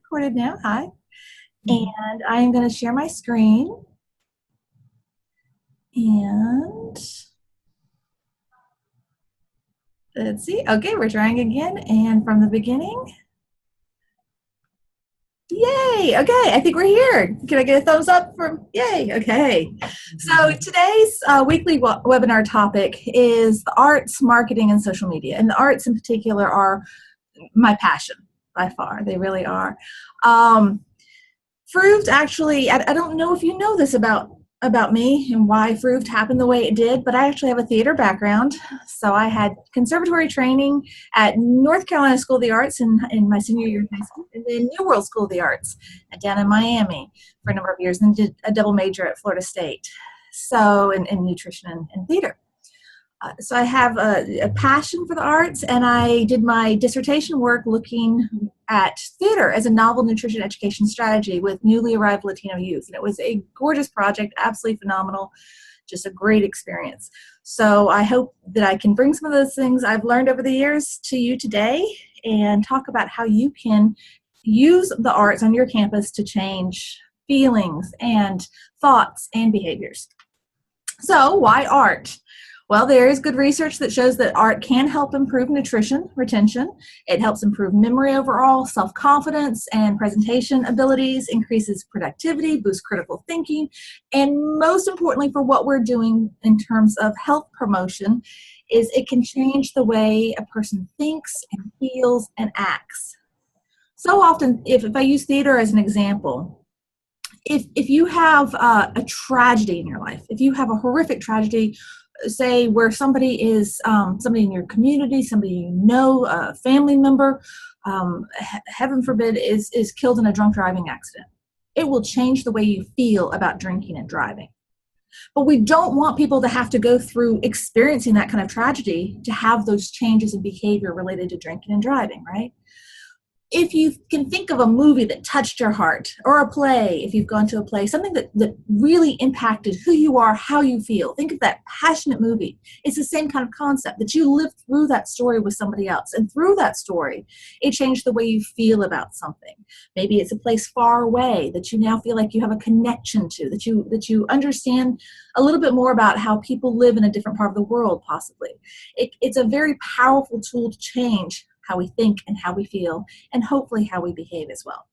recorded now. Hi. Mhm. And I am going to share my screen. And let's see. Okay, we're trying again. And from the beginning. Yay. Okay, I think we're here. Can I get a thumbs up from yay? Okay. So today's weekly webinar topic is the arts, marketing, and social media. And the arts in particular are my passion by far. They really are. Fruved actually, I don't know if you know this about me and why Fruved happened the way it did, but I actually have a theater background. So I had conservatory training at North Carolina School of the Arts in my senior year of high school, and then New World School of the Arts down in Miami for a number of years, and did a double major at Florida State. So in nutrition and theater. So I have a passion for the arts, and I did my dissertation work looking at theater as a novel nutrition education strategy with newly arrived Latino youth. And it was a gorgeous project, absolutely phenomenal, just a great experience. So I hope that I can bring some of those things I've learned over the years to you today and talk about how you can use the arts on your campus to change feelings and thoughts and behaviors. So why art? Well, there is good research that shows that art can help improve nutrition retention. It helps improve memory overall, self-confidence, and presentation abilities, increases productivity, boosts critical thinking, and most importantly for what we're doing in terms of health promotion is it can change the way a person thinks and feels and acts. So often, if I use theater as an example, if you have a tragedy in your life, if you have a horrific tragedy, say where somebody is somebody in your community, somebody you know, a family member, heaven forbid, is killed in a drunk driving accident, it will change the way you feel about drinking and driving. But we don't want people to have to go through experiencing that kind of tragedy to have those changes in behavior related to drinking and driving, right? If you can think of a movie that touched your heart, or a play, if you've gone to a play, something that really impacted who you are, how you feel, think of that passionate movie. It's the same kind of concept that you lived through that story with somebody else. And through that story, it changed the way you feel about something. Maybe it's a place far away that you now feel like you have a connection to, that you understand a little bit more about how people live in a different part of the world, possibly. It's a very powerful tool to change how we think and how we feel, and hopefully how we behave as well.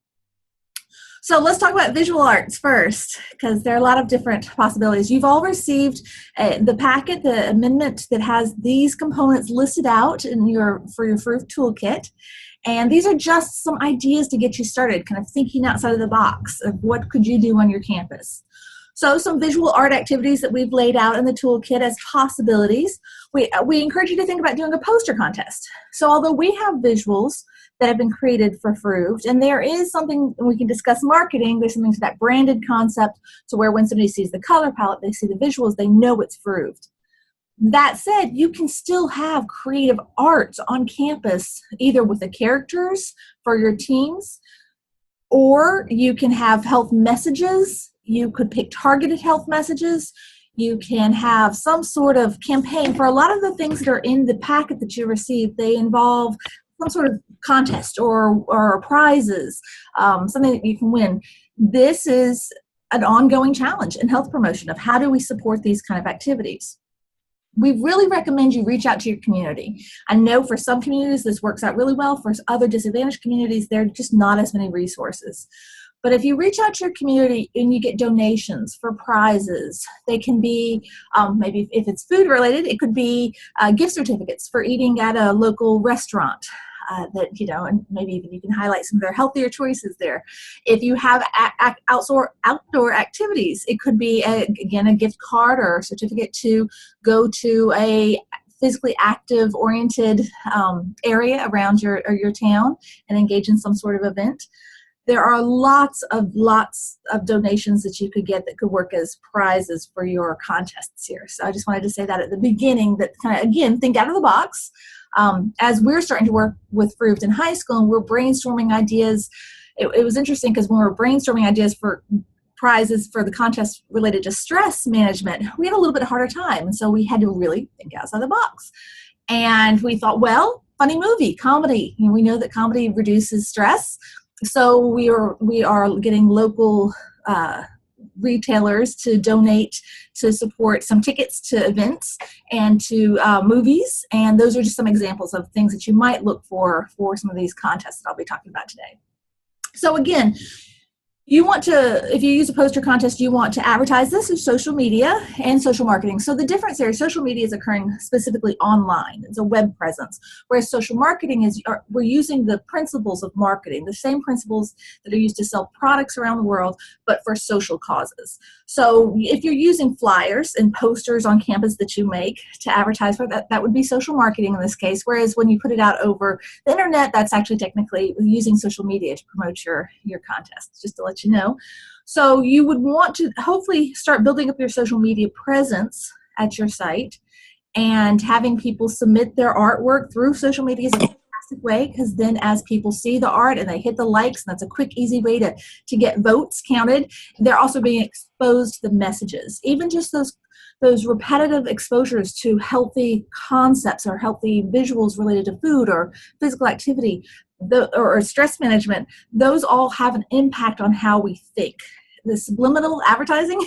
So let's talk about visual arts first, because there are a lot of different possibilities. You've all received the packet, the amendment that has these components listed out for your Fruved toolkit. And these are just some ideas to get you started, kind of thinking outside of the box of what could you do on your campus. So some visual art activities that we've laid out in the toolkit as possibilities. We encourage you to think about doing a poster contest. So although we have visuals that have been created for Fruved, and there is something, we can discuss marketing, there's something to that branded concept to where when somebody sees the color palette, they see the visuals, they know it's Fruved. That said, you can still have creative art on campus, either with the characters for your teams, or you can have health messages. You could pick targeted health messages. You can have some sort of campaign. For a lot of the things that are in the packet that you receive, they involve some sort of contest or prizes, something that you can win. This is an ongoing challenge in health promotion of how do we support these kind of activities. We really recommend you reach out to your community. I know for some communities this works out really well. For other disadvantaged communities, there are just not as many resources. But if you reach out to your community and you get donations for prizes, they can be, maybe if it's food related, it could be gift certificates for eating at a local restaurant. And maybe even you can highlight some of their healthier choices there. If you have outdoor activities, it could be, again, a gift card or a certificate to go to a physically active oriented area around your town and engage in some sort of event. There are lots of donations that you could get that could work as prizes for your contests here. So I just wanted to say that at the beginning, that kind of, again, think out of the box. As we're starting to work with Fruved in high school and we're brainstorming ideas, it was interesting because when we were brainstorming ideas for prizes for the contest related to stress management, we had a little bit harder time. And so we had to really think outside the box. And we thought, well, funny movie, comedy. We know that comedy reduces stress. So we are getting local retailers to donate to support some tickets to events and to movies, and those are just some examples of things that you might look for some of these contests that I'll be talking about today. So again, you want to, if you use a poster contest, you want to advertise this in social media and social marketing. So the difference there is social media is occurring specifically online. It's a web presence, whereas social marketing is, we're using the principles of marketing, the same principles that are used to sell products around the world, but for social causes. So if you're using flyers and posters on campus that you make to advertise for that, that would be social marketing in this case, whereas when you put it out over the internet, that's actually technically using social media to promote your contest, just to let you know. So you would want to hopefully start building up your social media presence at your site, and having people submit their artwork through social media is a fantastic way, because then as people see the art and they hit the likes, and that's a quick, easy way to get votes counted, they're also being exposed to the messages. Even just those repetitive exposures to healthy concepts or healthy visuals related to food or physical activity, or stress management, those all have an impact on how we think. The subliminal advertising,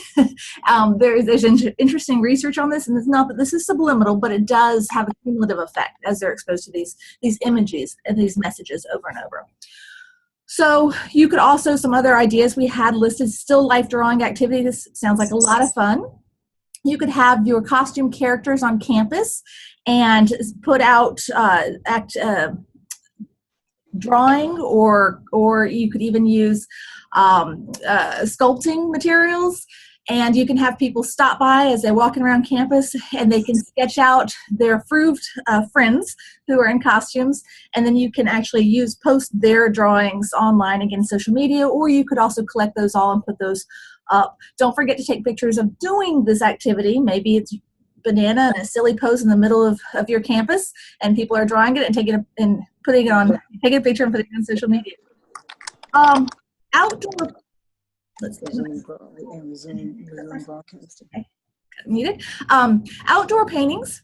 there's interesting research on this, and it's not that this is subliminal, but it does have a cumulative effect as they're exposed to these images and these messages over and over. So you could also, some other ideas we had listed, still life drawing activity. This sounds like a lot of fun. You could have your costume characters on campus and put out drawing, or you could even use sculpting materials, and you can have people stop by as they're walking around campus, and they can sketch out their Fruved friends who are in costumes, and then you can actually post their drawings online, again, social media, or you could also collect those all and put those up. Don't forget to take pictures of doing this activity. Maybe it's banana and a silly pose in the middle of your campus, and people are drawing it and taking it and putting it on, taking a picture and putting it on social media. Outdoor, let's see. Okay. Muted. Outdoor paintings.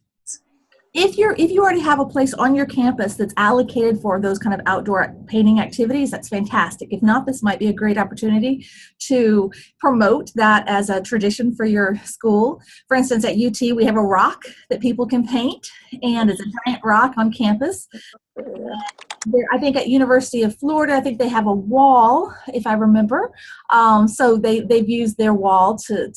If you already have a place on your campus that's allocated for those kind of outdoor painting activities, that's fantastic. If not, this might be a great opportunity to promote that as a tradition for your school. For instance, at UT, we have a rock that people can paint, and it's a giant rock on campus. I think at University of Florida, I think they have a wall, if I remember. So they've used their wall to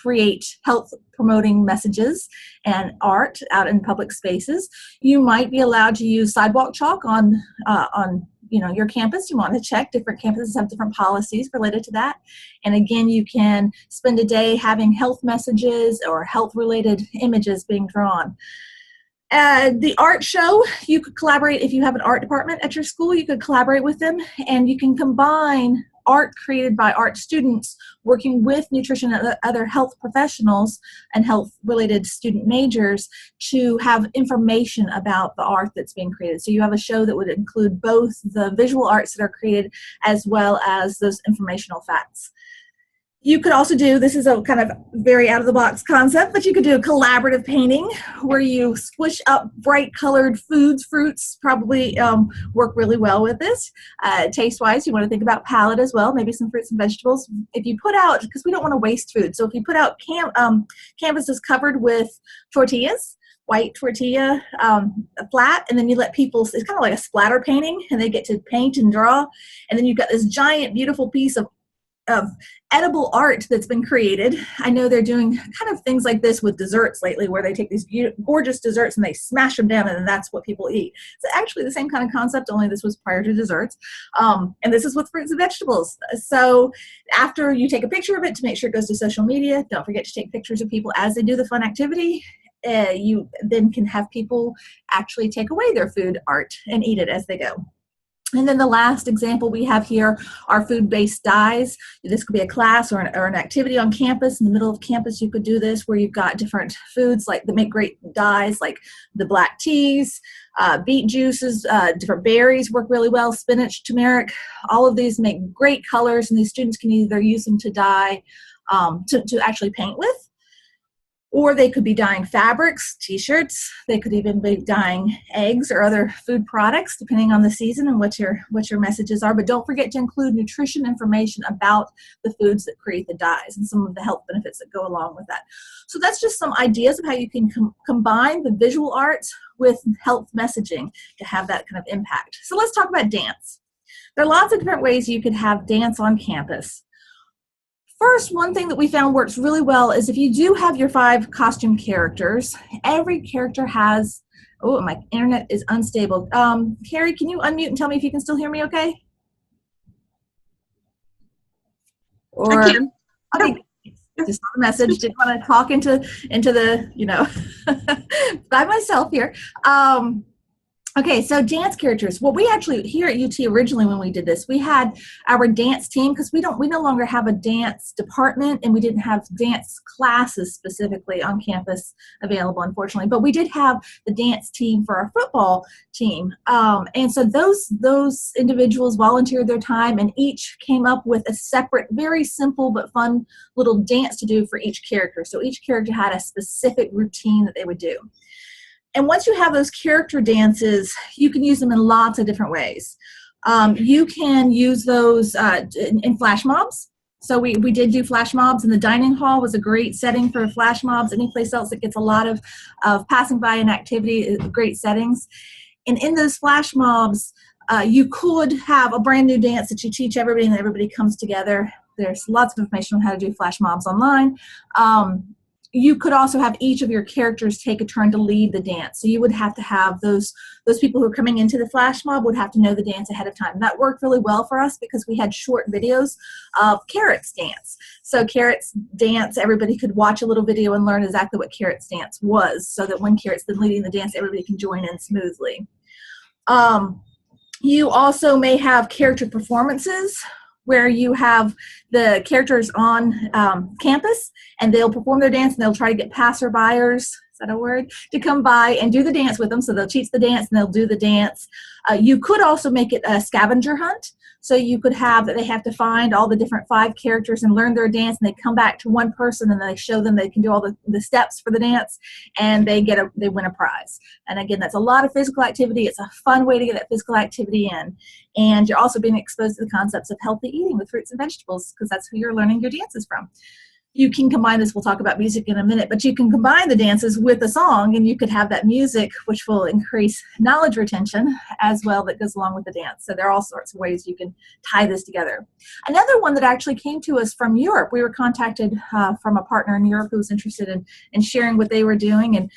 create health promoting messages and art out in public spaces. You might be allowed to use sidewalk chalk on your campus. You want to check. Different campuses have different policies related to that. And again, you can spend a day having health messages or health related images being drawn. The art show, you could collaborate. If you have an art department at your school, you could collaborate with them, and you can combine art created by art students working with nutrition and other health professionals and health-related student majors to have information about the art that's being created. So you have a show that would include both the visual arts that are created as well as those informational facts. You could also do, this is a kind of very out-of-the-box concept, but you could do a collaborative painting where you squish up bright colored foods. Fruits probably work really well with this. Taste-wise, you want to think about palette as well, maybe some fruits and vegetables. If you put out, because we don't want to waste food, so if you put out canvases covered with tortillas, white tortilla flat, and then you let people, it's kind of like a splatter painting, and they get to paint and draw, and then you've got this giant, beautiful piece of edible art that's been created. I know they're doing kind of things like this with desserts lately, where they take these gorgeous desserts and they smash them down, and then that's what people eat. It's actually the same kind of concept, only this was prior to desserts. And this is with fruits and vegetables. So after you take a picture of it to make sure it goes to social media, don't forget to take pictures of people as they do the fun activity. You then can have people actually take away their food art and eat it as they go. And then the last example we have here are food-based dyes. This could be a class or an activity on campus. In the middle of campus, you could do this where you've got different foods that make great dyes, like the black teas, beet juices, different berries work really well, spinach, turmeric. All of these make great colors, and these students can either use them to dye, to actually paint with, Or they could be dyeing fabrics, t-shirts. They could even be dyeing eggs or other food products, depending on the season and what your messages are. But don't forget to include nutrition information about the foods that create the dyes and some of the health benefits that go along with that. So that's just some ideas of how you can combine the visual arts with health messaging to have that kind of impact. So let's talk about dance. There are lots of different ways you could have dance on campus. First, one thing that we found works really well is if you do have your 5 costume characters, every character has, oh, my internet is unstable. Carrie, can you unmute and tell me if you can still hear me okay? Or, I can. okay, just saw the message, didn't want to talk into the, you know, by myself here. Okay, so dance characters. Well, we actually, here at UT originally when we did this, we had our dance team, because we no longer have a dance department, and we didn't have dance classes specifically on campus available, unfortunately. But we did have the dance team for our football team. And so those individuals volunteered their time and each came up with a separate, very simple but fun little dance to do for each character. So each character had a specific routine that they would do. And once you have those character dances, you can use them in lots of different ways. You can use those in flash mobs. So we did do flash mobs, and the dining hall was a great setting for flash mobs. Any place else that gets a lot of passing by and activity, great settings. And in those flash mobs, you could have a brand new dance that you teach everybody, and everybody comes together. There's lots of information on how to do flash mobs online. You could also have each of your characters take a turn to lead the dance. So you would have to have those people who are coming into the flash mob would have to know the dance ahead of time. That worked really well for us because we had short videos of Carrot's dance. So Carrot's dance, everybody could watch a little video and learn exactly what Carrot's dance was, so that when Carrot's been leading the dance, everybody can join in smoothly. You also may have character performances, where you have the characters on campus, and they'll perform their dance, and they'll try to get passerbyers, is that a word, to come by and do the dance with them. So they'll teach the dance and they'll do the dance. You could also make it a scavenger hunt. So you could have that they have to find all the different 5 characters and learn their dance, and they come back to one person and they show them they can do all the steps for the dance, and they win a prize. And again, that's a lot of physical activity. It's a fun way to get that physical activity in. And you're also being exposed to the concepts of healthy eating with fruits and vegetables, because that's who you're learning your dances from. You can combine this, we'll talk about music in a minute, but you can combine the dances with a song, and you could have that music, which will increase knowledge retention as well, that goes along with the dance. So there are all sorts of ways you can tie this together. Another one that actually came to us from Europe, we were contacted from a partner in Europe who was interested in sharing what they were doing, and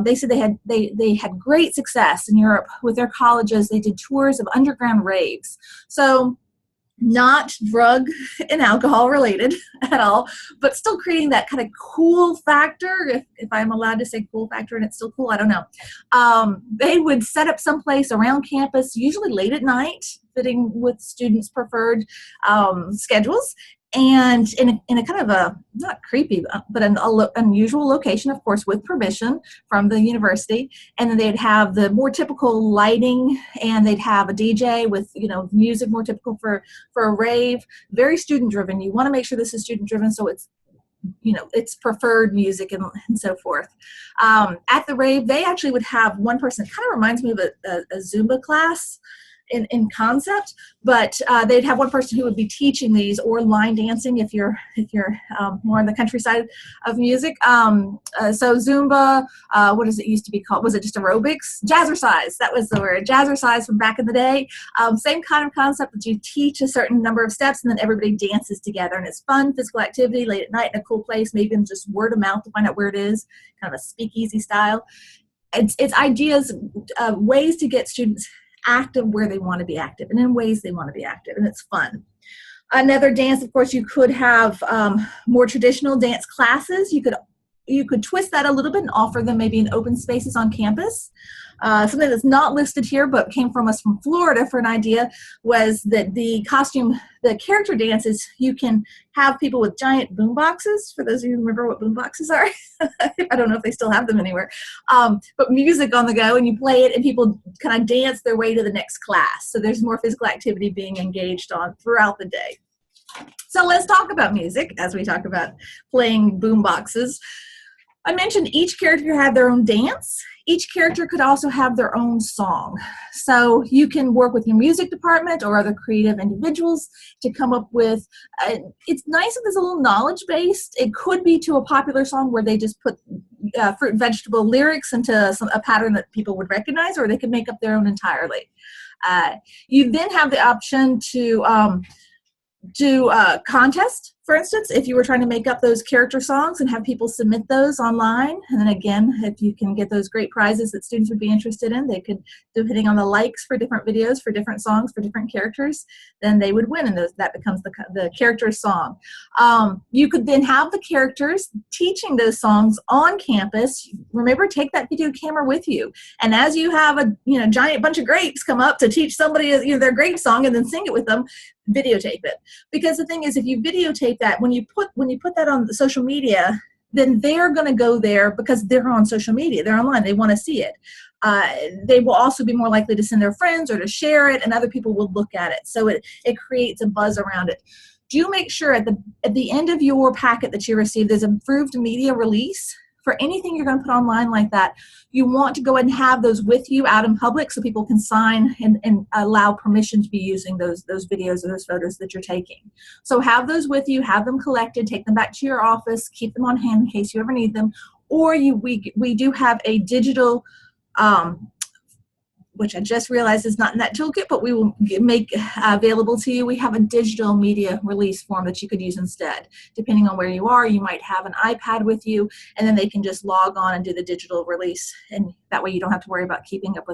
they said they had great success in Europe with their colleges. They did tours of underground raves. So not drug and alcohol related at all, but still creating that kind of cool factor, if I'm allowed to say cool factor and it's still cool, I don't know. They would set up someplace around campus, usually late at night, fitting with students' preferred schedules, and in a kind of a, not creepy, but an unusual location, of course, with permission from the university. And then they'd have the more typical lighting, and they'd have a DJ with, you know, music more typical for a rave. Very student driven. You want to make sure this is student driven, so it's, you know, it's preferred music and so forth. At the rave, they actually would have one person. It kind of reminds me of a Zumba class in concept, but they'd have one person who would be teaching these, or line dancing if you're more on the countryside of music. So Zumba, what does it used to be called? Was it just aerobics? Jazzercise, that was the word. Jazzercise from back in the day. Same kind of concept, that you teach a certain number of steps and then everybody dances together, and it's fun physical activity late at night in a cool place, maybe even just word of mouth to find out where it is, kind of a speakeasy style. It's ideas, ways to get students active where they want to be active and in ways they want to be active, and it's fun. Another dance, of course, you could have more traditional dance classes. You could twist that a little bit and offer them maybe in open spaces on campus. Something that's not listed here but came from us from Florida for an idea was that the character dances, you can have people with giant boom boxes, for those of you who remember what boom boxes are. I don't know if they still have them anywhere. But music on the go, and you play it, and people kind of dance their way to the next class. So there's more physical activity being engaged on throughout the day. So let's talk about music as we talk about playing boom boxes. I mentioned each character had their own dance. Each character could also have their own song. So you can work with your music department or other creative individuals to come up with, it's nice if there's a little knowledge based. It could be to a popular song where they just put fruit and vegetable lyrics into a pattern that people would recognize, or they could make up their own entirely. You then have the option to do a contest, for instance, if you were trying to make up those character songs and have people submit those online. And then again, if you can get those great prizes that students would be interested in, they could, depending on the likes for different videos, for different songs, for different characters, then they would win, and that becomes the character song. You could then have the characters teaching those songs on campus. Remember, take that video camera with you. And as you have a giant bunch of grapes come up to teach somebody their grape song and then sing it with them, videotape it. Because the thing is, if you videotape that, when you put that on social media, then they're going to go there because they're on social media, they're online, they want to see it. They will also be more likely to send their friends or to share it, and other people will look at it. So it creates a buzz around it. Do make sure at the end of your packet that you receive, there's a Fruved media release. For anything you're going to put online like that, you want to go ahead and have those with you out in public so people can sign and allow permission to be using those videos or those photos that you're taking. So have those with you, have them collected, take them back to your office, keep them on hand in case you ever need them. Or we do have a digital, which I just realized is not in that toolkit, but we will make available to you. We have a digital media release form that you could use instead. Depending on where you are, you might have an iPad with you, and then they can just log on and do the digital release, and that way you don't have to worry about keeping up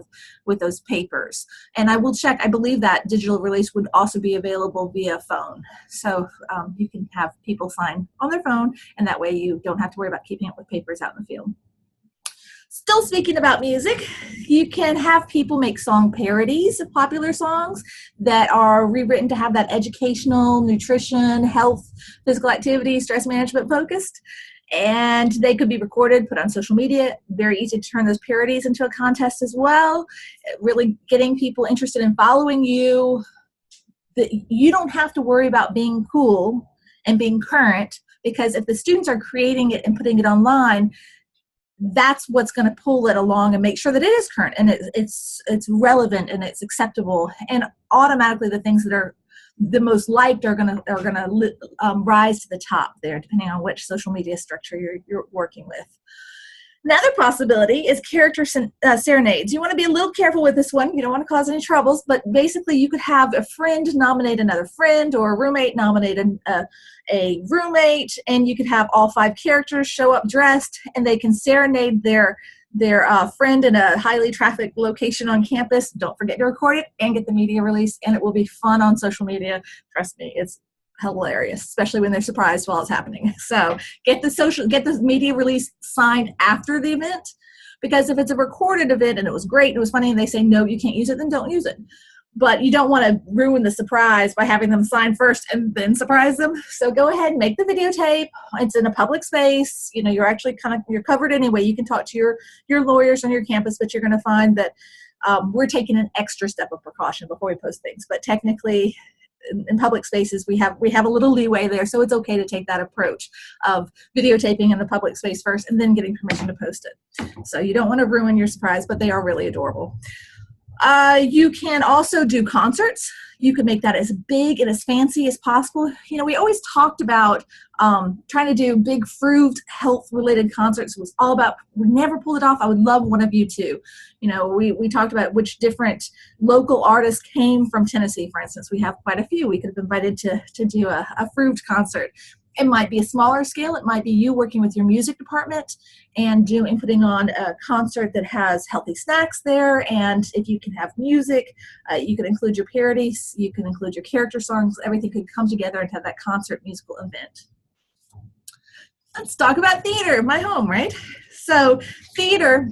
with those papers. And I will check, I believe that digital release would also be available via phone. So you can have people sign on their phone, and that way you don't have to worry about keeping up with papers out in the field. Still speaking about music, you can have people make song parodies of popular songs that are rewritten to have that educational, nutrition, health, physical activity, stress management focused. And they could be recorded, put on social media. Very easy to turn those parodies into a contest as well. Really getting people interested in following you. You don't have to worry about being cool and being current, because if the students are creating it and putting it online, that's what's going to pull it along and make sure that it is current and it's relevant and it's acceptable. And automatically the things that are the most liked are going to rise to the top there, depending on which social media structure you're working with. Another possibility is character serenades. You want to be a little careful with this one. You don't want to cause any troubles, but basically you could have a friend nominate another friend, or a roommate nominate a roommate, and you could have all 5 characters show up dressed, and they can serenade their friend in a highly trafficked location on campus. Don't forget to record it and get the media release, and it will be fun on social media. Trust me, it's hilarious, especially when they're surprised while it's happening. So get the media release signed after the event, because if it's a recorded event and it was great and it was funny and they say no, you can't use it, then don't use it. But you don't want to ruin the surprise by having them sign first and then surprise them. So go ahead and make the videotape. It's in a public space. You're actually you're covered anyway. You can talk to your lawyers on your campus, but you're going to find that we're taking an extra step of precaution before we post things. But technically, in public spaces, we have a little leeway there, so it's okay to take that approach of videotaping in the public space first and then getting permission to post it. So you don't want to ruin your surprise, but they are really adorable. You can also do concerts. You can make that as big and as fancy as possible. We always talked about trying to do big Fruved health-related concerts. It was all about, we never pulled it off. I would love one of you to. We talked about which different local artists came from Tennessee, for instance. We have quite a few. We could have invited to do a Fruved concert. It might be a smaller scale. It might be you working with your music department and putting on a concert that has healthy snacks there. And if you can have music, you can include your parodies, you can include your character songs. Everything could come together and have that concert musical event. Let's talk about theater, my home, right? So theater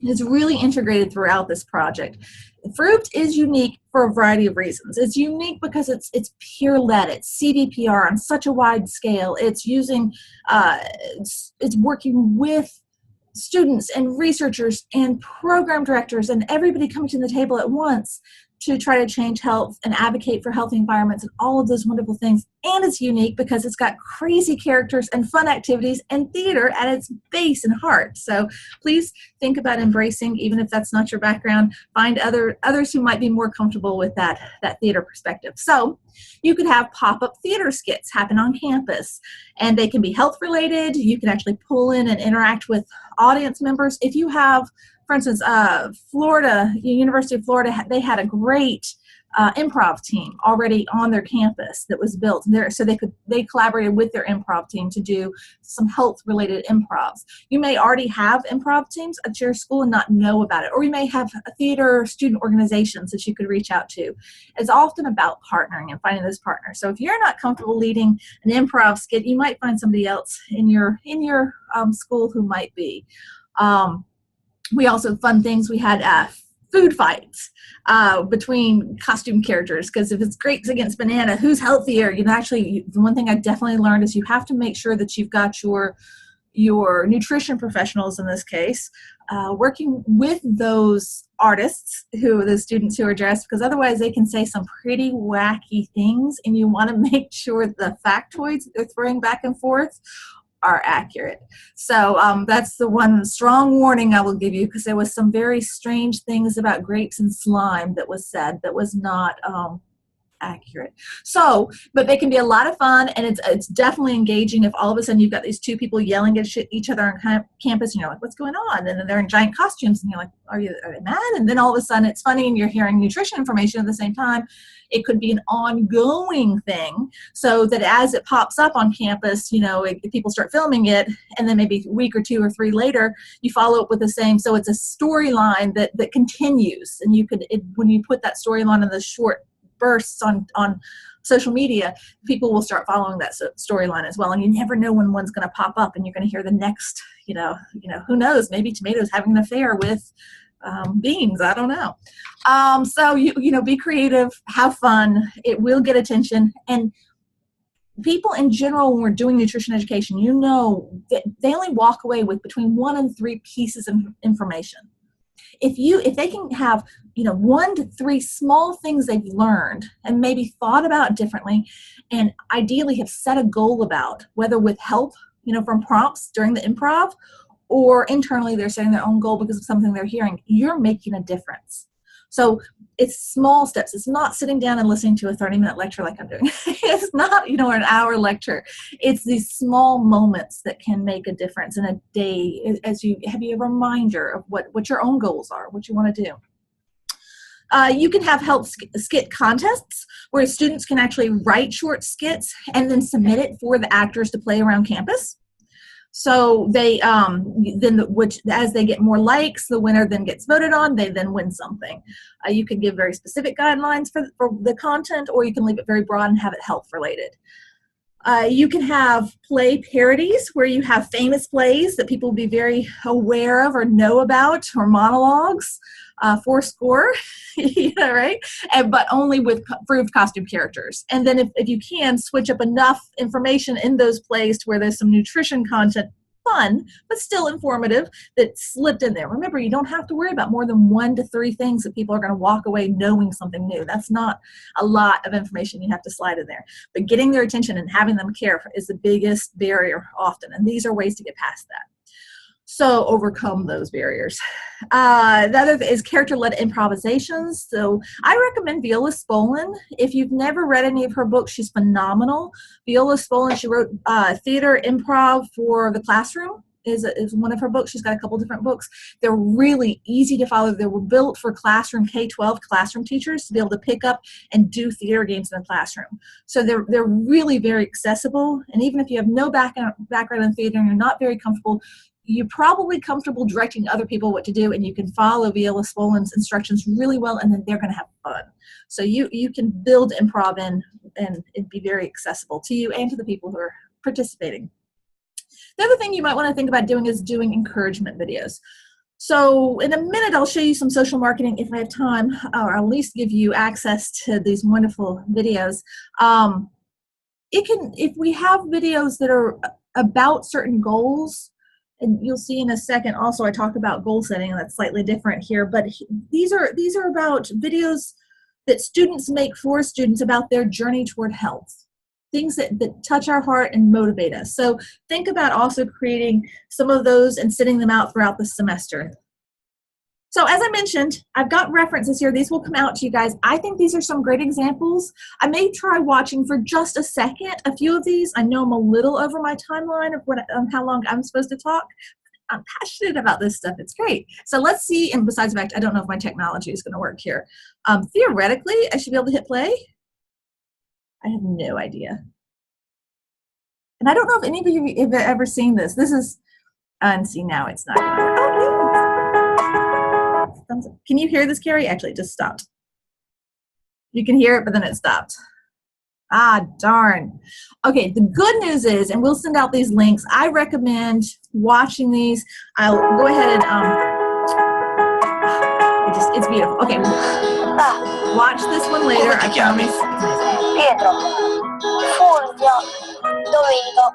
is really integrated throughout this project. Fruved is unique for a variety of reasons. It's unique because it's peer-led. It's CDPR on such a wide scale. It's using, it's working with students and researchers and program directors and everybody coming to the table at once to try to change health and advocate for healthy environments and all of those wonderful things. And it's unique because it's got crazy characters and fun activities and theater at its base and heart. So please think about embracing, even if that's not your background, find others who might be more comfortable with that theater perspective. So you could have pop-up theater skits happen on campus, and they can be health related. You can actually pull in and interact with audience members. If you have, for instance, Florida, University of Florida, they had a great improv team already on their campus that was built there, so they collaborated with their improv team to do some health related improvs. You may already have improv teams at your school and not know about it, or you may have a theater student organizations that you could reach out to. It's often about partnering and finding those partners. So if you're not comfortable leading an improv skit, you might find somebody else in your school who might be. We also, fun things, we had food fights between costume characters, because if it's grapes against banana, who's healthier? The one thing I definitely learned is you have to make sure that you've got your nutrition professionals, in this case, working with those artists, the students who are dressed, because otherwise they can say some pretty wacky things, and you want to make sure the factoids that they're throwing back and forth are accurate. So that's the one strong warning I will give you, because there was some very strange things about grapes and slime that was said that was not accurate. So, but they can be a lot of fun, and it's definitely engaging if all of a sudden you've got these two people yelling at each other on campus, and you're like, what's going on? And then they're in giant costumes, and you're like, are they mad? And then all of a sudden it's funny, and you're hearing nutrition information at the same time. It could be an ongoing thing, so that as it pops up on campus, if people start filming it, and then maybe a week or 2 or 3 later, you follow up with the same. So it's a storyline that continues, and when you put that storyline in the short bursts on social media, people will start following that storyline as well, and you never know when one's going to pop up, and you're going to hear the next, who knows, maybe tomatoes having an affair with beans, I don't know. So be creative, have fun. It will get attention, and people in general, when we're doing nutrition education, that they only walk away with between 1 and 3 pieces of information. If they can have 1 to 3 small things they've learned and maybe thought about differently, and ideally have set a goal about, whether with help from prompts during the improv, or internally they're setting their own goal because of something they're hearing, you're making a difference. So it's small steps. It's not sitting down and listening to a 30-minute lecture like I'm doing. It's not, an hour lecture. It's these small moments that can make a difference in a day, as you have a reminder of what your own goals are, what you want to do. You can have health skit contests where students can actually write short skits and then submit it for the actors to play around campus. So they as they get more likes, the winner then gets voted on. They then win something. You can give very specific guidelines for the content, or you can leave it very broad and have it health related. You can have play parodies where you have famous plays that people will be very aware of or know about, or monologues, fourscore, right? But only with Fruved costume characters. And then if you can, switch up enough information in those plays to where there's some nutrition content, fun, but still informative, that's slipped in there. Remember, you don't have to worry about more than 1 to 3 things that people are going to walk away knowing something new. That's not a lot of information you have to slide in there. But getting their attention and having them care is the biggest barrier often. And these are ways to get past that. So overcome those barriers. The other is character-led improvisations. So I recommend Viola Spolin. If you've never read any of her books, she's phenomenal. Viola Spolin, she wrote Theater Improv for the Classroom, is one of her books. She's got a couple different books. They're really easy to follow. They were built for classroom, K-12 classroom teachers to be able to pick up and do theater games in the classroom. So they're really very accessible. And even if you have no background in theater and you're not very comfortable, you're probably comfortable directing other people what to do, and you can follow Viola Spolin's instructions really well, and then they're going to have fun. So you can build improv in, and it'd be very accessible to you and to the people who are participating. The other thing you might want to think about doing is doing encouragement videos. So in a minute, I'll show you some social marketing if I have time, or at least give you access to these wonderful videos. If we have videos that are about certain goals, and you'll see in a second also I talk about goal setting, and that's slightly different here, but these are about videos that students make for students about their journey toward health, things that touch our heart and motivate us. So think about also creating some of those and sending them out throughout the semester. So as I mentioned, I've got references here. These will come out to you guys. I think these are some great examples. I may try watching for just a second a few of these. I know I'm a little over my timeline of how long I'm supposed to talk. I'm passionate about this stuff. It's great. So let's see. And besides the fact, I don't know if my technology is going to work here. Theoretically, I should be able to hit play. I have no idea. And I don't know if any of you have ever seen this. This is, and see, now it's not. Can you hear this, Carrie? Actually, it just stopped. You can hear it, but then it stopped. Ah, darn. Okay, the good news is, and we'll send out these links, I recommend watching these. I'll go ahead and, it's beautiful. Okay, watch this one later, I promise. Pietro, Fulvio, Domenico.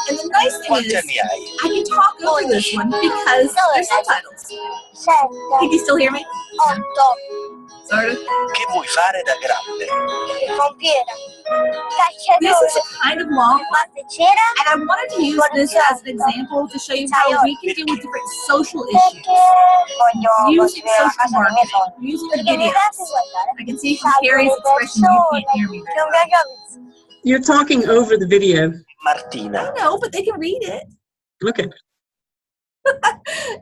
And the nice thing is, I can talk over this one because there's subtitles. Can you still hear me? 8. Sort of. Che vuoi fare da grande? Pompiera. This is kind of long, Pasticcera. and I wanted to use this as an example to show you how we can deal with different social issues. Using social marketing, using videos. I can see from Carrie's expression you can't hear me very well. You're talking over the video. Martina. I know, but they can read it. Okay.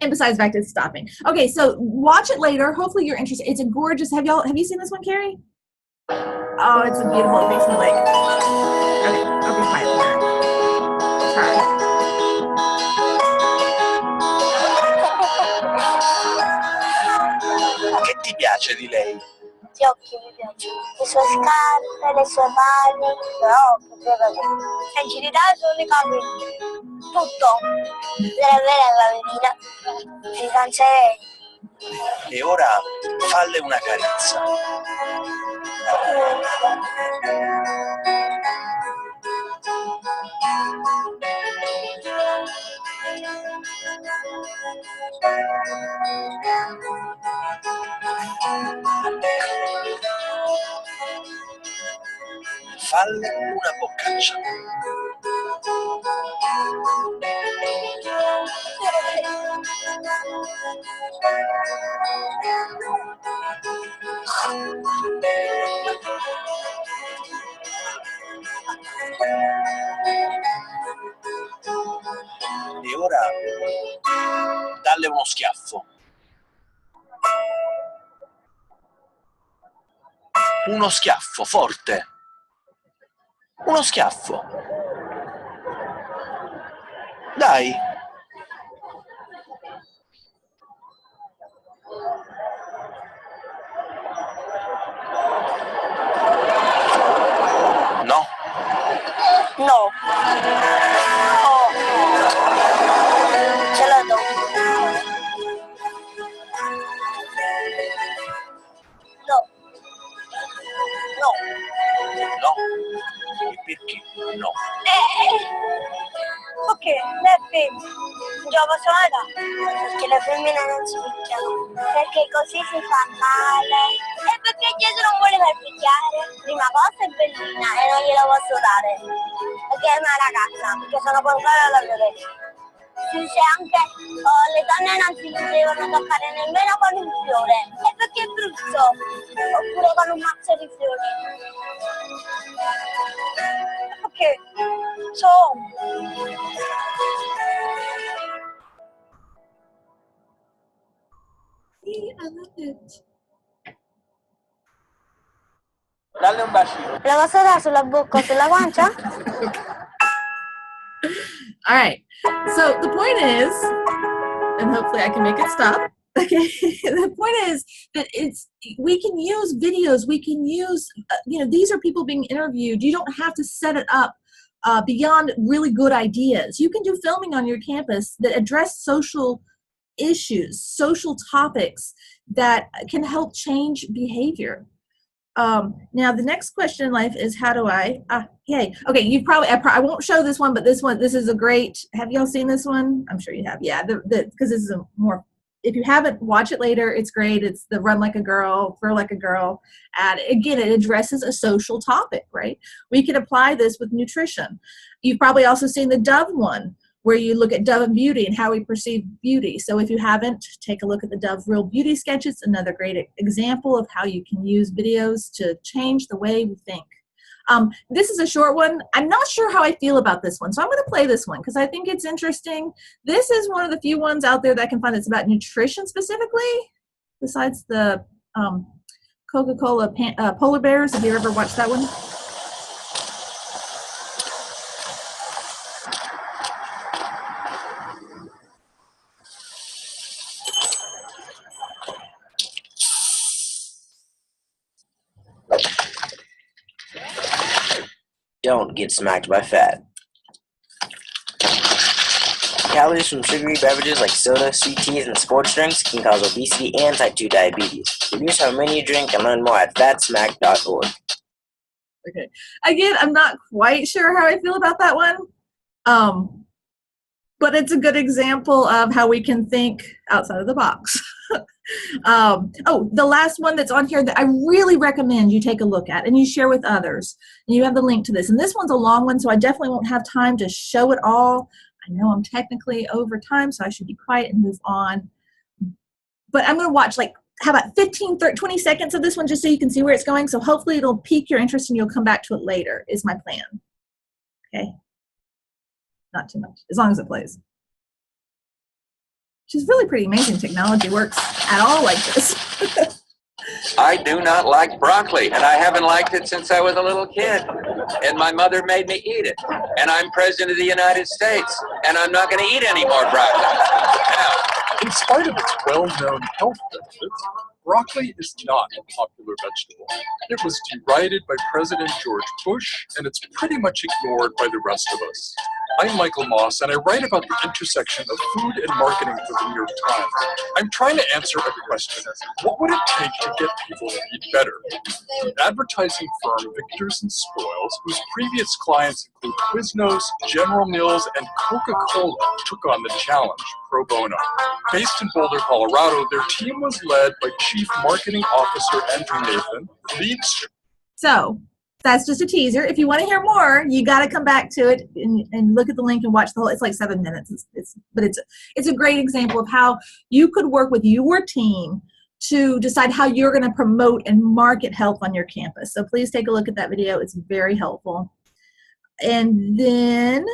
And besides the fact it's stopping. Okay, so watch it later. Hopefully you're interested. It's a gorgeous, have you seen this one, Carrie? Oh, it's a beautiful, it makes me like, okay, I'll be quiet for that. Try. Che ti piace di lei? Gli occhi mi piacciono, le sue scarpe, le sue mani, le sue occhi, sensibilità sulle capelli, tutto. Deve avere la bambina, si cancelli. E ora falle una carezza. Falle una boccaccia. E ora dalle uno schiaffo. Uno schiaffo forte. Uno schiaffo. Dai. No. No. Oh. Ce la do. No. No. No. E perché no? Ok, le femmine. Già posso andare? Perché le femmine non si picchiano. Perché così si fa male. E perché Gesù non vuole far picchiare? Prima cosa è bellina e non gliela posso dare. Perché è una ragazza, perché sono contraria alla violenza. Si dice anche le donne non si devono toccare nemmeno con un fiore. E perché è brutto? Oppure con un mazzo di fiori. Okay, so I love it. Dalle un bacino. la posso dare sulla bocca o sulla guancia? All right. So the point is, and hopefully I can make it stop. Okay. The point is that we can use videos. We can use, these are people being interviewed. You don't have to set it up beyond really good ideas. You can do filming on your campus that address social issues, social topics that can help change behavior. Now the next question in life is, how do yay. Okay, you probably, I won't show this one, but this is a great, have y'all seen this one? I'm sure you have. Yeah, because this is a more if you haven't, watch it later. It's great. It's the Run Like a Girl, Throw Like a Girl ad. Again, it addresses a social topic, right? We can apply this with nutrition. You've probably also seen the Dove one, where you look at Dove and beauty and how we perceive beauty. So if you haven't, take a look at the Dove Real Beauty Sketches, another great example of how you can use videos to change the way we think. This is a short one. I'm not sure how I feel about this one, so I'm going to play this one because I think it's interesting. This is one of the few ones out there that I can find that's about nutrition specifically, besides the Coca-Cola polar bears. Have you ever watched that one? Don't get smacked by fat. Calories from sugary beverages like soda, sweet teas, and sports drinks can cause obesity and type 2 diabetes. Reduce how many you drink and learn more at fatsmack.org. Okay. Again, I'm not quite sure how I feel about that one. But it's a good example of how we can think outside of the box. The last one that's on here that I really recommend you take a look at and you share with others. And you have the link to this. And this one's a long one, so I definitely won't have time to show it all. I know I'm technically over time, so I should be quiet and move on. But I'm going to watch, how about 15, 30, 20 seconds of this one just so you can see where it's going. So hopefully it'll pique your interest and you'll come back to it later is my plan. Okay? Not too much, as long as it plays. Which is really pretty amazing. Technology works at all like this. I do not like broccoli, and I haven't liked it since I was a little kid. And my mother made me eat it. And I'm president of the United States, and I'm not going to eat any more broccoli. Now, in spite of its well-known health benefits, broccoli is not a popular vegetable. It was derided by President George Bush, and it's pretty much ignored by the rest of us. I'm Michael Moss, and I write about the intersection of food and marketing for the New York Times. I'm trying to answer a question: what would it take to get people to eat better? The advertising firm Victors and Spoils, whose previous clients include Quiznos, General Mills, and Coca-Cola, took on the challenge pro bono. Based in Boulder, Colorado, their team was led by Chief Marketing Officer Andrew Nathan, So that's just a teaser. If you want to hear more, you got to come back to it and look at the link and watch the whole. It's like 7 minutes. But it's a great example of how you could work with your team to decide how you're going to promote and market health on your campus. So please take a look at that video. It's very helpful. And then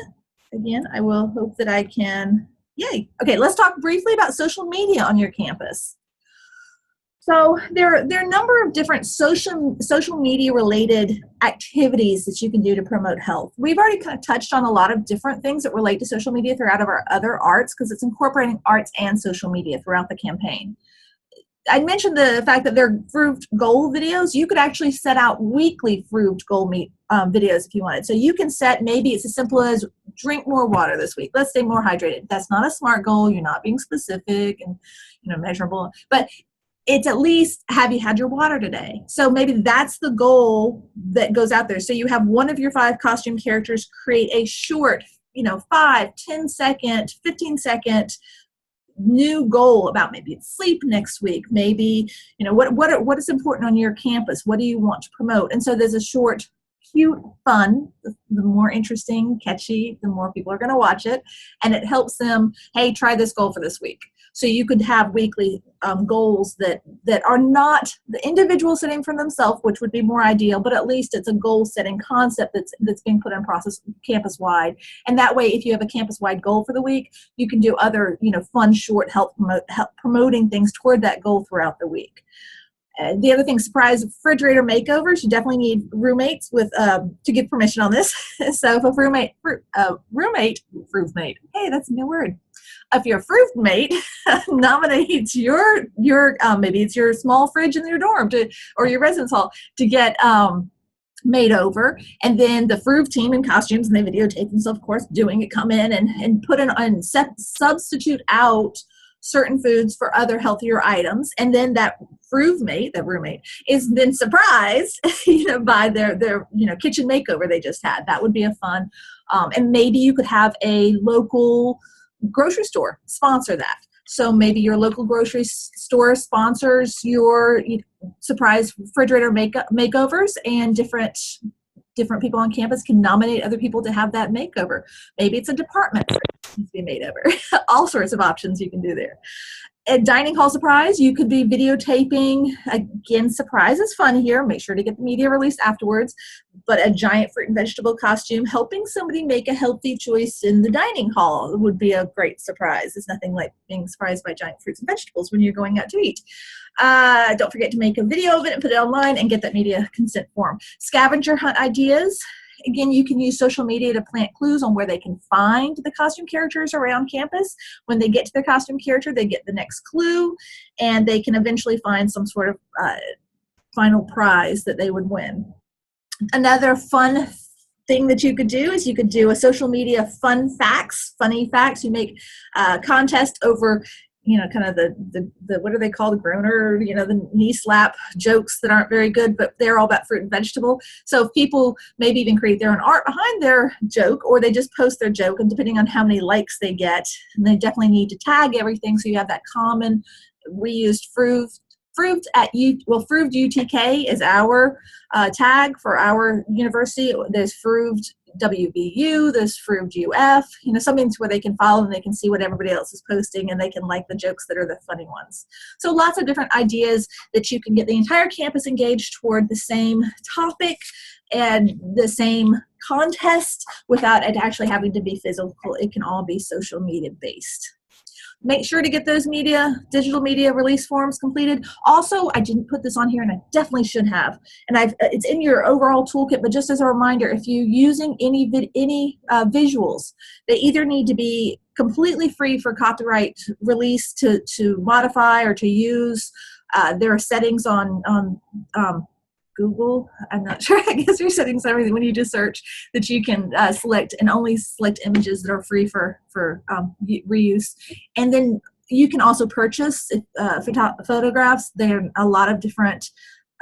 again, I will hope that I can. Yay. Okay, let's talk briefly about social media on your campus. So there are a number of different social media related activities that you can do to promote health. We've already kind of touched on a lot of different things that relate to social media throughout our other arts because it's incorporating arts and social media throughout the campaign. I mentioned the fact that they're Fruved goal videos. You could actually set out weekly Fruved goal videos if you wanted. So you can set, maybe it's as simple as drink more water this week. Let's stay more hydrated. That's not a SMART goal. You're not being specific and measurable. But it's at least, have you had your water today? So maybe that's the goal that goes out there. So you have one of your 5 costume characters create a short, 5, 10 second, 15 second new goal about maybe it's sleep next week, maybe, what is important on your campus? What do you want to promote? And so there's a short, cute, fun, the more interesting, catchy, the more people are going to watch it. And it helps them, hey, try this goal for this week. So you could have weekly goals that are not the individual setting for themselves, which would be more ideal, but at least it's a goal-setting concept that's being put in process campus-wide. And that way, if you have a campus-wide goal for the week, you can do other, fun, short, help promoting things toward that goal throughout the week. The other thing, surprise refrigerator makeovers. You definitely need roommates to give permission on this. So if a roommate, hey, that's a new word. If your Fruved mate nominates your maybe it's your small fridge in your dorm or your residence hall to get made over, and then the Fruved team in costumes, and they videotape themselves, of course, doing it, come in and put in and substitute out certain foods for other healthier items, and then that roommate is then surprised by their kitchen makeover they just had. That would be a fun, and maybe you could have a local grocery store sponsor that. So maybe your local grocery store sponsors your surprise refrigerator makeovers, and different people on campus can nominate other people to have that makeover. Maybe it's a department that needs to be made over. All sorts of options you can do there. A dining hall surprise, you could be videotaping. Again, surprise is fun here. Make sure to get the media release afterwards. But a giant fruit and vegetable costume, helping somebody make a healthy choice in the dining hall would be a great surprise. There's nothing like being surprised by giant fruits and vegetables when you're going out to eat. Don't forget to make a video of it and put it online and get that media consent form. Scavenger hunt ideas. Again, you can use social media to plant clues on where they can find the costume characters around campus. When they get to their costume character, they get the next clue, and they can eventually find some sort of final prize that they would win. Another fun thing that you could do is you could do a social media funny facts. You make a contest over, kind of the what do they call the groaner, the knee slap jokes that aren't very good, but they're all about fruit and vegetable. So if people maybe even create their own art behind their joke, or they just post their joke, and depending on how many likes they get, and they definitely need to tag everything so you have that common. We used Fruved UTK is our tag for our university. There's Fruved WVU, there's Fruved UF, something where they can follow and they can see what everybody else is posting, and they can like the jokes that are the funny ones. So lots of different ideas that you can get the entire campus engaged toward the same topic and the same contest without it actually having to be physical. It can all be social media based. Make sure to get those digital media release forms completed. Also, I didn't put this on here, and I definitely should have. And it's in your overall toolkit, but just as a reminder, if you're using any visuals, they either need to be completely free for copyright release to modify or to use. There are settings on Google, I'm not sure, I guess your settings and everything when you just search that you can select and only select images that are free for reuse. And then you can also purchase photographs. There are a lot of different,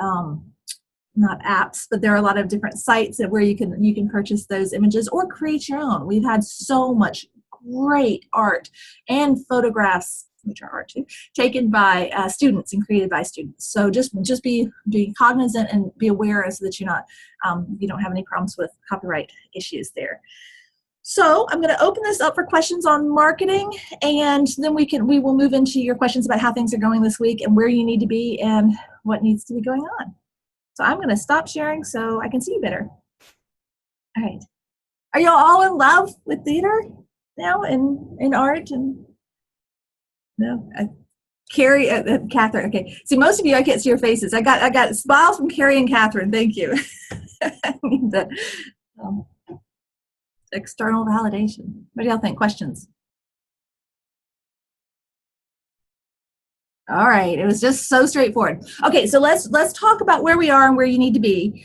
not apps, but there are a lot of different sites where you can purchase those images or create your own. We've had so much great art and photographs, which are art too, taken by students and created by students. So just be cognizant and be aware so that you're not, you don't have any problems with copyright issues there. So I'm going to open this up for questions on marketing, and then we will move into your questions about how things are going this week and where you need to be and what needs to be going on. So I'm going to stop sharing so I can see you better. All right. Are y'all all in love with theater now and art and? No, Carrie, Catherine. Okay, see, most of you, I can't see your faces. I got smiles from Carrie and Catherine. Thank you. I need the external validation. What do y'all think? Questions? All right, it was just so straightforward. Okay, so let's talk about where we are and where you need to be.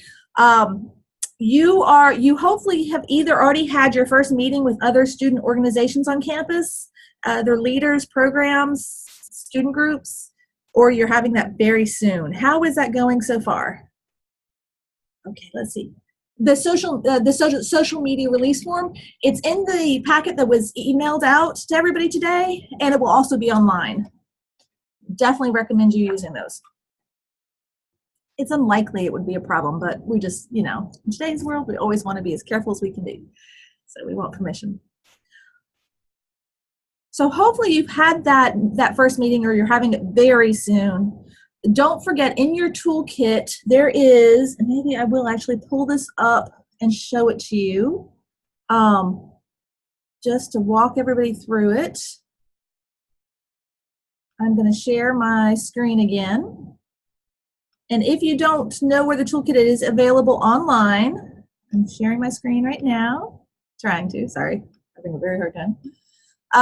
You hopefully have either already had your first meeting with other student organizations on campus. Their leaders, programs, student groups, or you're having that very soon. How is that going so far? Okay, let's see. The social media release form, it's in the packet that was emailed out to everybody today, and it will also be online. Definitely recommend you using those. It's unlikely it would be a problem, but we just, in today's world, we always want to be as careful as we can be. So we want permission. So hopefully you've had that first meeting, or you're having it very soon. Don't forget, in your toolkit, there is, and maybe I will actually pull this up and show it to you, just to walk everybody through it. I'm going to share my screen again. And if you don't know where the toolkit is available online, I'm sharing my screen right now. Trying to, sorry, having a very hard time. Okay.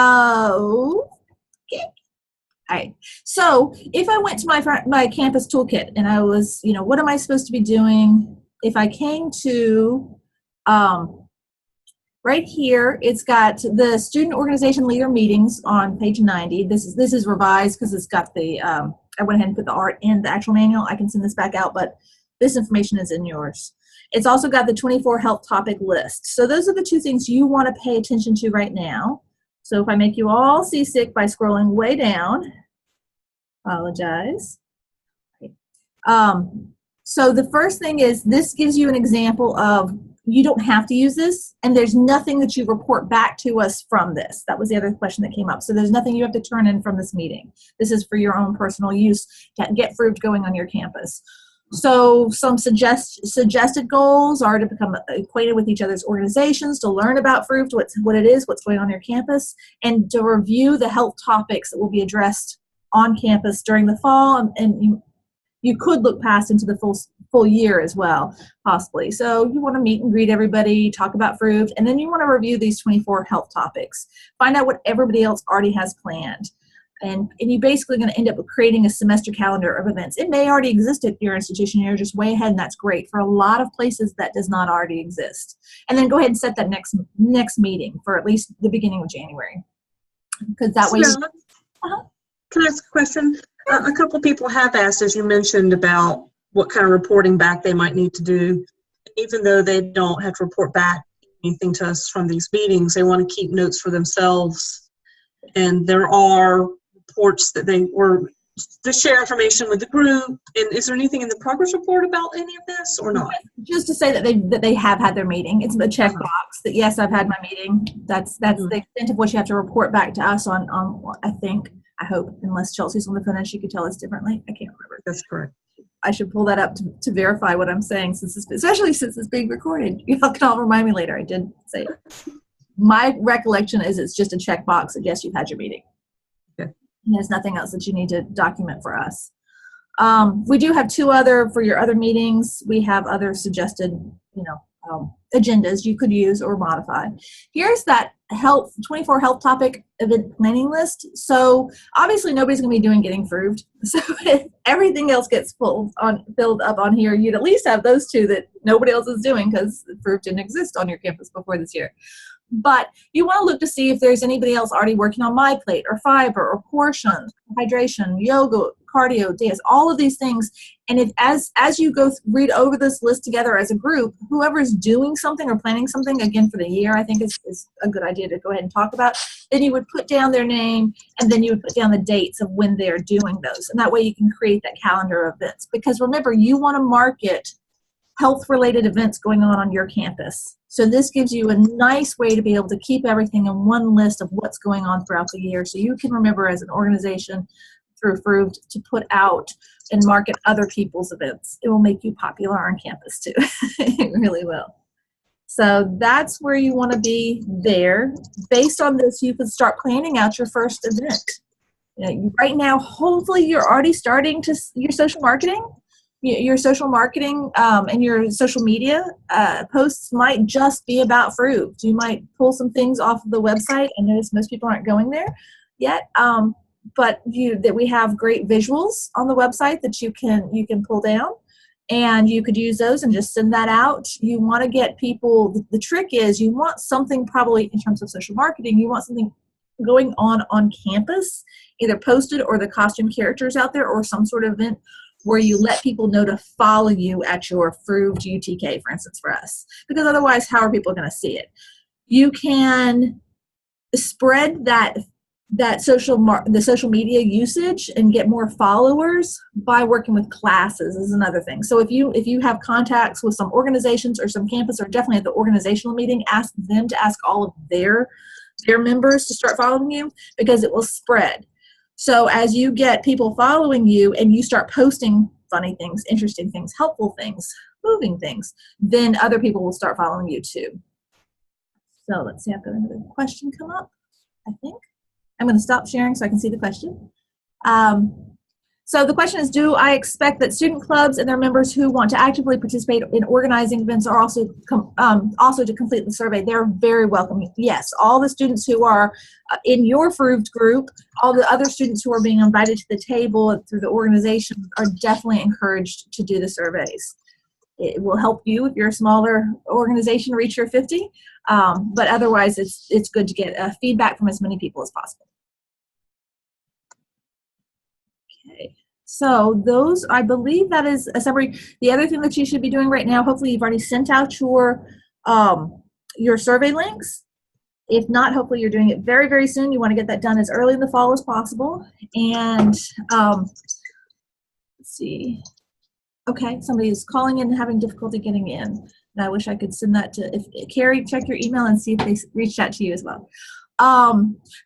All right. So if I went to my campus toolkit and I was, what am I supposed to be doing? If I came to right here, it's got the student organization leader meetings on page 90. This is revised because it's got the I went ahead and put the art in the actual manual. I can send this back out, but this information is in yours. It's also got the 24 health topic list. So those are the two things you want to pay attention to right now. So if I make you all seasick by scrolling way down, apologize. So the first thing is this gives you an example of you don't have to use this, and there's nothing that you report back to us from this. That was the other question that came up. So there's nothing you have to turn in from this meeting. This is for your own personal use to get Fruved going on your campus. So some suggested goals are to become acquainted with each other's organizations, to learn about Fruved, what it is, what's going on your campus, and to review the health topics that will be addressed on campus during the fall, and you could look past into the full year as well, possibly. So you want to meet and greet everybody, talk about Fruved, and then you want to review these 24 health topics. Find out what everybody else already has planned. And you're basically going to end up creating a semester calendar of events. It may already exist at your institution. You're just way ahead, and that's great. For a lot of places, that does not already exist. And then go ahead and set that next meeting for at least the beginning of January. Because that way... Can I ask a question? A couple people have asked, as you mentioned, about what kind of reporting back they might need to do. Even though they don't have to report back anything to us from these meetings, they want to keep notes for themselves. And there are reports that they were to share information with the group. And is there anything in the progress report about any of this or not? Just to say that they have had their meeting. It's a checkbox that yes, I've had my meeting. That's the extent of what you have to report back to us on I hope, unless Chelsea's on the phone and she could tell us differently. I can't remember. That's correct. I should pull that up to verify what I'm saying, especially since it's being recorded. You all can all remind me later. I did say it. My recollection is it's just a checkbox that yes, you've had your meeting. Okay. And there's nothing else that you need to document for us. We do have for your other meetings, we have other suggested, agendas you could use or modify. Here's that 24 health topic event planning list. So obviously nobody's going to be doing getting Fruved. So if everything else gets filled up on here, you'd at least have those two that nobody else is doing because Fruved didn't exist on your campus before this year. But you want to look to see if there's anybody else already working on My Plate or Fiber or Portions, hydration, yoga, cardio, dance, all of these things. And if as you go read over this list together as a group, whoever's doing something or planning something, again for the year, I think is a good idea to go ahead and talk about, then you would put down their name and then you would put down the dates of when they're doing those. And that way you can create that calendar of events. Because remember, you want to market health-related events going on your campus. So this gives you a nice way to be able to keep everything in one list of what's going on throughout the year. So you can remember as an organization through Fruved to put out and market other people's events. It will make you popular on campus too. It really will. So that's where you want to be there. Based on this, you can start planning out your first event. Right now, hopefully you're already starting your social marketing. Your social marketing and your social media posts might just be about Fruved. You might pull some things off of the website. I notice most people aren't going there yet, but that we have great visuals on the website that you can pull down, and you could use those and just send that out. You want to get people. The trick is you want something probably in terms of social marketing. You want something going on campus, either posted or the costume characters out there, or some sort of event where you let people know to follow you at your Fruved UTK, for instance, for us. Because otherwise, how are people going to see it? You can spread the social media usage and get more followers by working with classes is another thing. So if you have contacts with some organizations or some campus, or definitely at the organizational meeting, ask them to ask all of their members to start following you, because it will spread. So as you get people following you and you start posting funny things, interesting things, helpful things, moving things, then other people will start following you too. So let's see, I've got another question come up, I think. I'm going to stop sharing so I can see the question. So the question is, do I expect that student clubs and their members who want to actively participate in organizing events are also to complete the survey? They're very welcome. Yes, all the students who are in your Fruved group, all the other students who are being invited to the table through the organization are definitely encouraged to do the surveys. It will help you if you're a smaller organization reach your 50, but otherwise it's good to get feedback from as many people as possible. Okay, so those, I believe that is a summary. The other thing that you should be doing right now, hopefully you've already sent out your survey links. If not, hopefully you're doing it very, very soon. You want to get that done as early in the fall as possible. And let's see. Okay, somebody is calling in and having difficulty getting in. And I wish I could send that to, if Carrie, check your email and see if they reached out to you as well.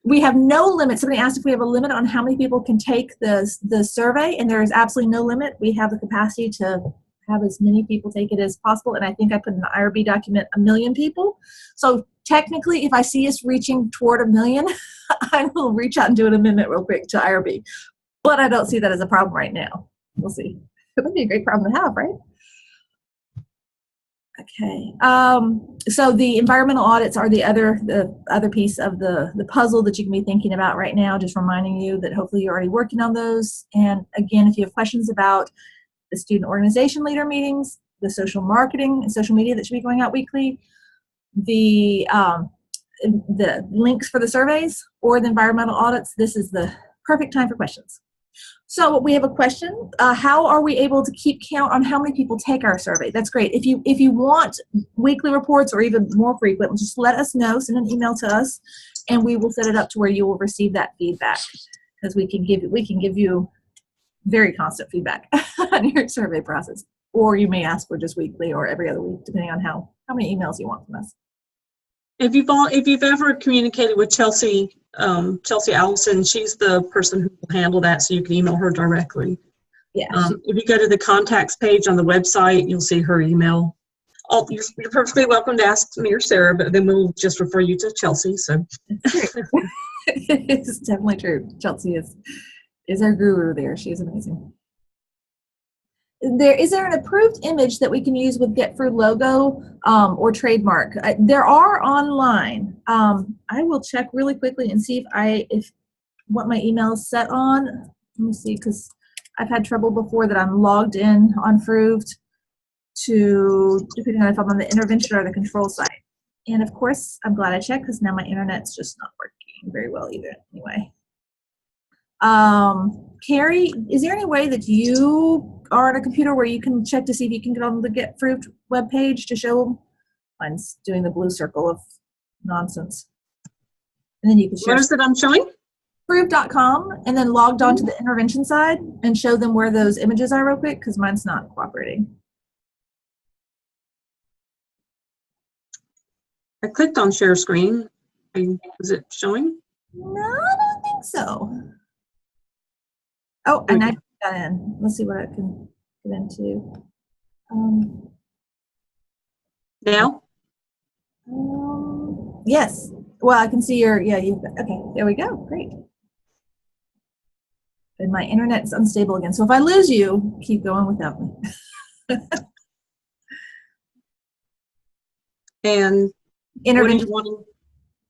We have no limit. Somebody asked if we have a limit on how many people can take the survey, and there is absolutely no limit. We have the capacity to have as many people take it as possible, and I think I put in the IRB document 1 million people. So technically, if I see us reaching toward 1 million, I will reach out and do an amendment real quick to IRB. But I don't see that as a problem right now. We'll see. It would be a great problem to have, right? Okay. So the environmental audits are the other piece of the puzzle that you can be thinking about right now. Just reminding you that hopefully you're already working on those. And again, if you have questions about the student organization leader meetings, the social marketing and social media that should be going out weekly, the links for the surveys, or the environmental audits, this is the perfect time for questions. So we have a question. How are we able to keep count on how many people take our survey? That's great. If you want weekly reports or even more frequent, just let us know. Send an email to us, and we will set it up to where you will receive that feedback, because we can give you very constant feedback on your survey process. Or you may ask for just weekly or every other week, depending on how many emails you want from us. If you've ever communicated with Chelsea Allison, she's the person who will handle that, so you can email her directly. Yeah. If you go to the contacts page on the website, you'll see her email. You're perfectly welcome to ask me or Sarah, but then we'll just refer you to Chelsea. So it's definitely true. Chelsea is our guru there. She is amazing. Is there an approved image that we can use with Get Fruved logo or trademark? There are online. I will check really quickly and see if what my email is set on. Let me see, because I've had trouble before that I'm logged in on Fruved depending on if I'm on the intervention or the control side. And of course, I'm glad I checked, because now my internet's just not working very well either. Anyway. Carrie, is there any way that you are on a computer where you can check to see if you can get on the Get Fruved webpage to show them? Mine's doing the blue circle of nonsense. And then you can share. What is it I'm showing? Fruved.com, and then logged on to the intervention side and show them where those images are real quick, because mine's not cooperating. I clicked on share screen. Is it showing? No, I don't think so. Oh, and I put that in. Let's see what I can get into. Now? Yes. Well, I can see your, okay, there we go. Great. And my internet's unstable again. So if I lose you, keep going without me. And Intervention. What are you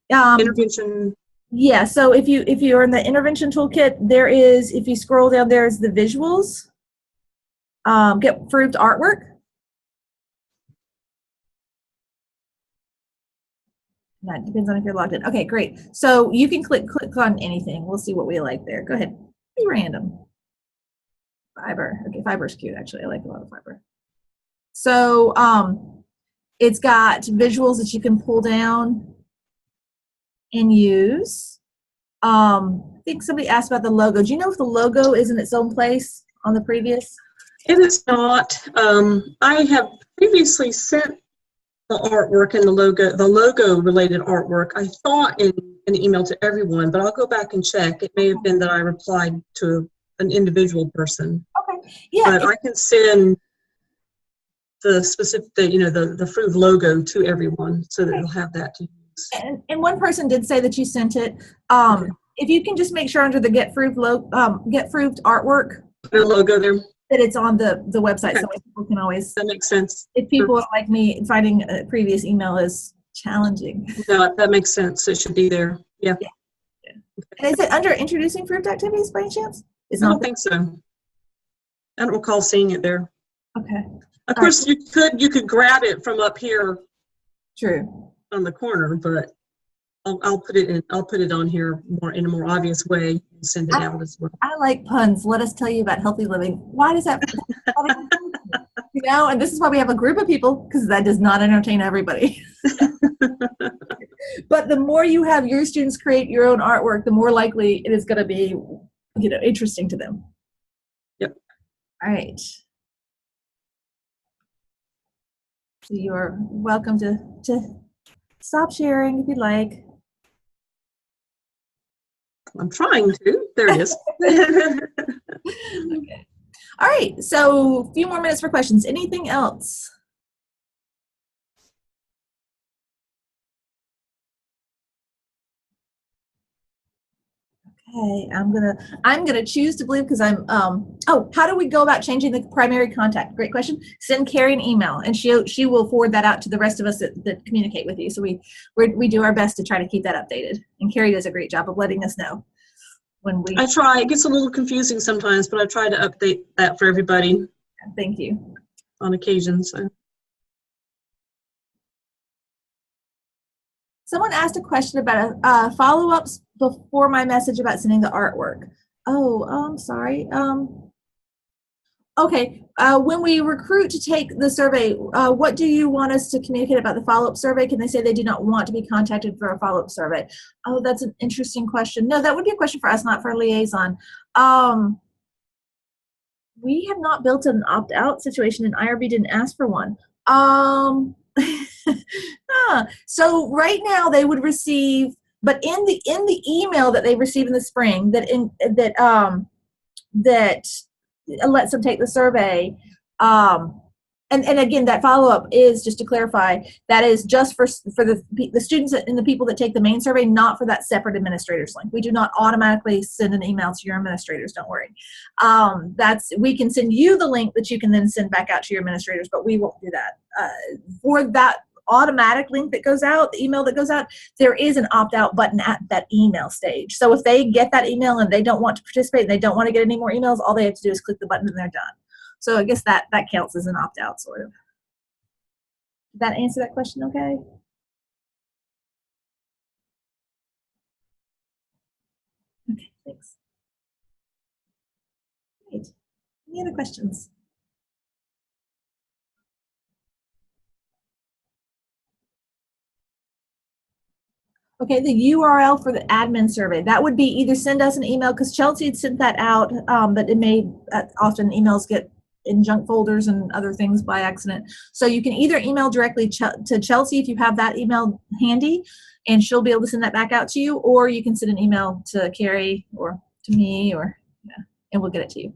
wanting? Intervention. Yeah, so if you're in the intervention toolkit, there is, if you scroll down, there's the visuals. Get Fruved artwork. That depends on if you're logged in. Okay, great. So you can click on anything. We'll see what we like there. Go ahead. Be random. Fiber. Okay, fiber's cute, actually. I like a lot of fiber. So it's got visuals that you can pull down and use. I think somebody asked about the logo. Do you know if the logo is in its own place on the previous? It is not. I have previously sent the artwork and the logo related artwork, I thought, in an email to everyone, but I'll go back and check. It may have been that I replied to an individual person. Okay. Yeah. But I can send the specific, the Fruved logo to everyone so that they'll have that to use. And one person did say that you sent it. Okay. If you can just make sure under the Get Fruved artwork, The logo there. that it's on the website, Okay. so people can always. That makes sense. If people are like me, finding a previous email is challenging. No, that makes sense. It should be there. Yeah. Yeah. And is it under introducing Fruved activities by any chance? It's I not. don't think so. I don't recall seeing it there. Okay. Of course, you could grab it from up here True. on the corner, but I'll put it on here in a more obvious way and send it out as well. I like puns. Let us tell you about healthy living. Why does that? And this is why we have a group of people, because that does not entertain everybody. But the more you have your students create your own artwork, the more likely it is going to be, interesting to them. Yep. All right. So you're welcome to stop sharing if you'd like. I'm trying to. There it is. Okay. All right. So a few more minutes for questions. Anything else? Okay, I'm gonna choose to believe because I'm how do we go about changing the primary contact? Great question. Send Carrie an email and she will forward that out to the rest of us that communicate with you. So we do our best to try to keep that updated, and Carrie does a great job of letting us know when we. I try. It gets a little confusing sometimes, but I try to update that for everybody. Thank you. On occasion. So. Someone asked a question about follow-ups before my message about sending the artwork. Oh, I'm sorry. Okay, when we recruit to take the survey, what do you want us to communicate about the follow-up survey? Can they say they do not want to be contacted for a follow-up survey? Oh, that's an interesting question. No, that would be a question for us, not for a liaison. We have not built an opt-out situation, and IRB didn't ask for one. So right now they would receive, but in the email that they receive in the spring that lets them take the survey, and again, that follow-up is, just to clarify, that is just for the students and the people that take the main survey, not for that separate administrators link. We do not automatically send an email to your administrators, don't worry. We can send you the link that you can then send back out to your administrators, but we won't do that. For that automatic link that goes out, the email that goes out, there is an opt-out button at that email stage. So if they get that email and they don't want to participate and they don't want to get any more emails, all they have to do is click the button and they're done. So I guess that counts as an opt-out, sort of. Did that answer that question okay? Okay, thanks. Great. Any other questions? Okay, the URL for the admin survey, that would be either send us an email, because Chelsea had sent that out, but it may, often emails get in junk folders and other things by accident. So you can either email directly to Chelsea if you have that email handy, and she'll be able to send that back out to you, or you can send an email to Carrie or to me, or and we'll get it to you.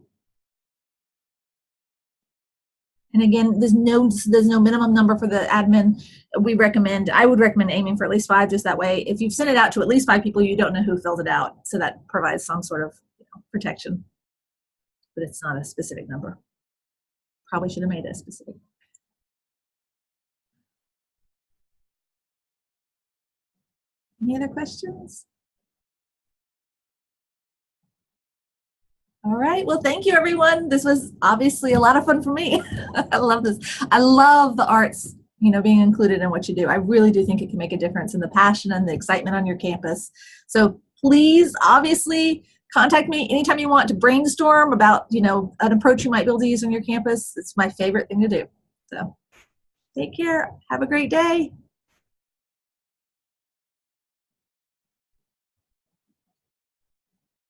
And again, there's no minimum number for the admin. I would recommend aiming for at least 5, just that way. If you've sent it out to at least 5 people, you don't know who filled it out. So that provides some sort of protection. But it's not a specific number. Probably should have made it specific. Any other questions? All right, well, thank you, everyone. This was obviously a lot of fun for me. I love this. I love the arts, being included in what you do. I really do think it can make a difference in the passion and the excitement on your campus. So please, obviously, contact me anytime you want to brainstorm about, an approach you might be able to use on your campus. It's my favorite thing to do. So take care. Have a great day.